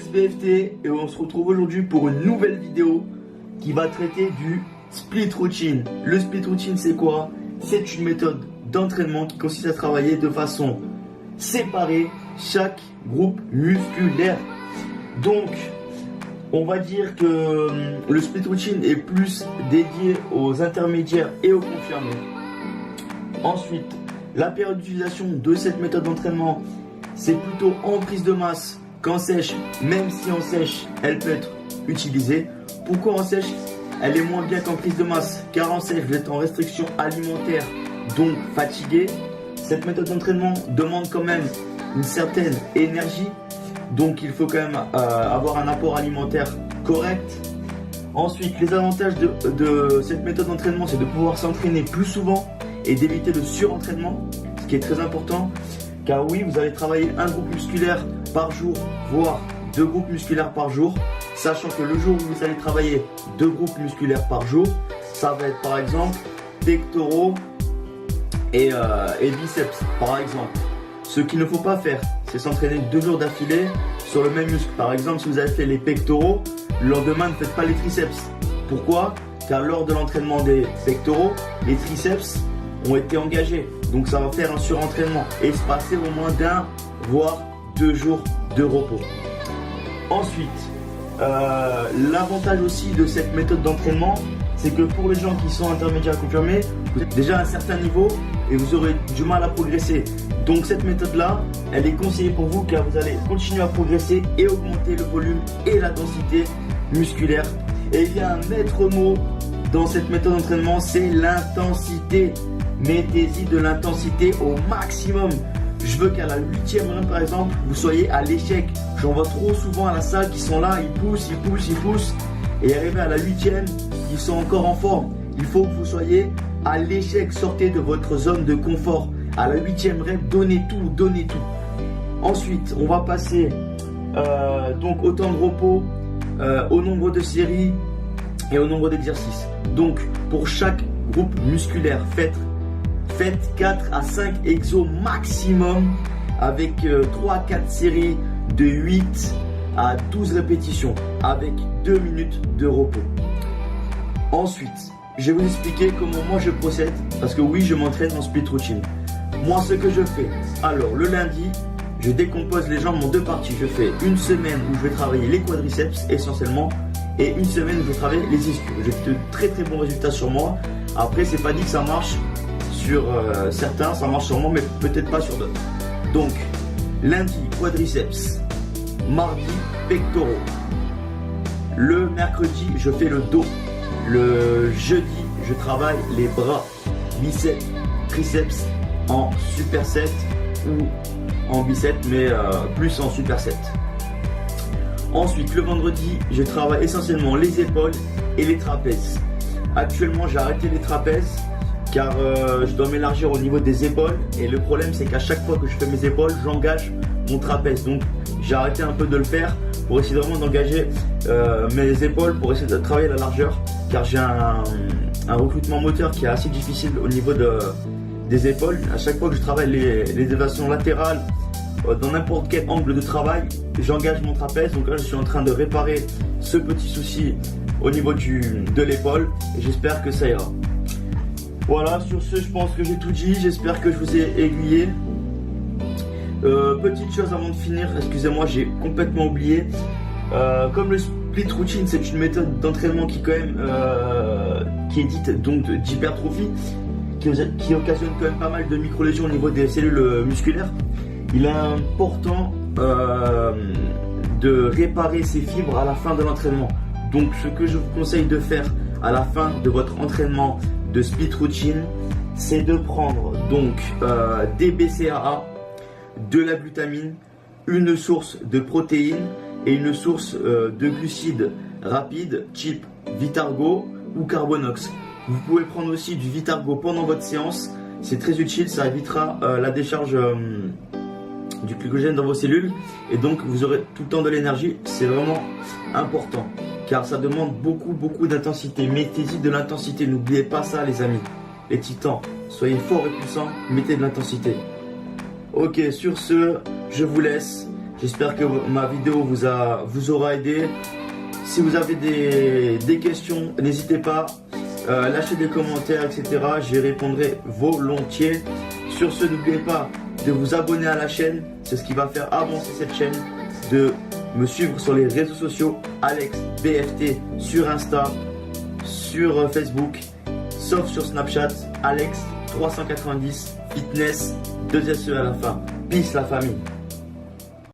SBFT et on se retrouve aujourd'hui pour une nouvelle vidéo qui va traiter du split routine. Le split routine, c'est quoi? C'est une méthode d'entraînement qui consiste à travailler de façon séparée chaque groupe musculaire. Donc on va dire que le split routine est plus dédié aux intermédiaires et aux confirmés. Ensuite, la période d'utilisation de cette méthode d'entraînement, c'est plutôt en prise de masse qu'en sèche, même si en sèche, elle peut être utilisée. Pourquoi en sèche? Elle est moins bien qu'en prise de masse, car en sèche, vous êtes en restriction alimentaire, donc fatigué. Cette méthode d'entraînement demande quand même une certaine énergie, donc il faut quand même avoir un apport alimentaire correct. Ensuite, les avantages de cette méthode d'entraînement, c'est de pouvoir s'entraîner plus souvent et d'éviter le surentraînement, ce qui est très important, car oui, vous allez travailler un groupe musculaire par jour, voire 2 groupes musculaires par jour, sachant que le jour où vous allez travailler 2 groupes musculaires par jour, ça va être par exemple pectoraux et biceps par exemple. Ce qu'il ne faut pas faire, c'est s'entraîner 2 jours d'affilée sur le même muscle. Par exemple, si vous avez fait les pectoraux, le lendemain ne faites pas les triceps. Pourquoi? Car lors de l'entraînement des pectoraux, les triceps ont été engagés. Donc ça va faire un surentraînement et se passer au moins d'1 voire 2 jours de repos. Ensuite, l'avantage aussi de cette méthode d'entraînement, c'est que pour les gens qui sont intermédiaires confirmés, vous êtes déjà à un certain niveau et vous aurez du mal à progresser. Donc cette méthode-là, elle est conseillée pour vous car vous allez continuer à progresser et augmenter le volume et la densité musculaire. Et il y a un maître mot dans cette méthode d'entraînement, c'est l'intensité. Mettez-y de l'intensité au maximum. Je veux qu'à la 8e run par exemple, vous soyez à l'échec. J'en vois trop souvent à la salle qui sont là, ils poussent, et arrivé à la 8e, ils sont encore en forme. Il faut que vous soyez à l'échec, sortez de votre zone de confort. À la 8e rep, donnez tout. Ensuite, on va passer donc au temps de repos, au nombre de séries et au nombre d'exercices. Donc pour chaque groupe musculaire, faites 4 à 5 exos maximum avec 3 à 4 séries de 8 à 12 répétitions avec 2 minutes de repos. Ensuite, je vais vous expliquer comment moi je procède parce que oui, je m'entraîne en split routine. Moi, ce que je fais, alors le lundi, je décompose les jambes en 2 parties. Je fais une semaine où je vais travailler les quadriceps essentiellement et une semaine où je vais travailler les ischios. J'ai de très bons résultats sur moi. Après, c'est pas dit que ça marche sur certains, ça marche sur moi, mais peut-être pas sur d'autres. Donc, lundi, quadriceps, mardi, pectoraux. Le mercredi, je fais le dos. Le jeudi, je travaille les bras, biceps, triceps en superset ou en biceps, mais plus en superset. Ensuite, le vendredi, je travaille essentiellement les épaules et les trapèzes. Actuellement, j'ai arrêté les trapèzes car je dois m'élargir au niveau des épaules et le problème c'est qu'à chaque fois que je fais mes épaules, j'engage mon trapèze. Donc j'ai arrêté un peu de le faire pour essayer vraiment d'engager mes épaules pour essayer de travailler la largeur car j'ai un recrutement moteur qui est assez difficile au niveau des épaules. À chaque fois que je travaille les élévations latérales dans n'importe quel angle de travail, j'engage mon trapèze. Donc là je suis en train de réparer ce petit souci au niveau de l'épaule et j'espère que ça ira. Voilà, sur ce, je pense que j'ai tout dit. J'espère que je vous ai aiguillé. Petite chose avant de finir, excusez-moi, j'ai complètement oublié. Comme le split routine, c'est une méthode d'entraînement qui quand même qui est dite donc d'hypertrophie, qui occasionne quand même pas mal de micro-lésions au niveau des cellules musculaires. Il est important de réparer ces fibres à la fin de l'entraînement. Donc, ce que je vous conseille de faire à la fin de votre entraînement de split routine, c'est de prendre donc des BCAA, de la glutamine, une source de protéines et une source de glucides rapides type Vitargo ou Carbonox. Vous pouvez prendre aussi du Vitargo pendant votre séance, c'est très utile, ça évitera la décharge du glycogène dans vos cellules et donc vous aurez tout le temps de l'énergie. C'est vraiment important car ça demande beaucoup d'intensité. Mettez-y de l'intensité, n'oubliez pas ça les amis, les titans, soyez forts et puissants, mettez de l'intensité. Ok, sur ce, je vous laisse. J'espère que ma vidéo vous aura aidé. Si vous avez des questions, n'hésitez pas, lâchez des commentaires, etc. J'y répondrai volontiers. Sur ce, n'oubliez pas de vous abonner à la chaîne. C'est ce qui va faire avancer cette chaîne. De me suivre sur les réseaux sociaux, Alex BFT sur Insta, sur Facebook, sauf sur Snapchat, Alex 390 Fitness 2 SE à la fin. Peace la famille.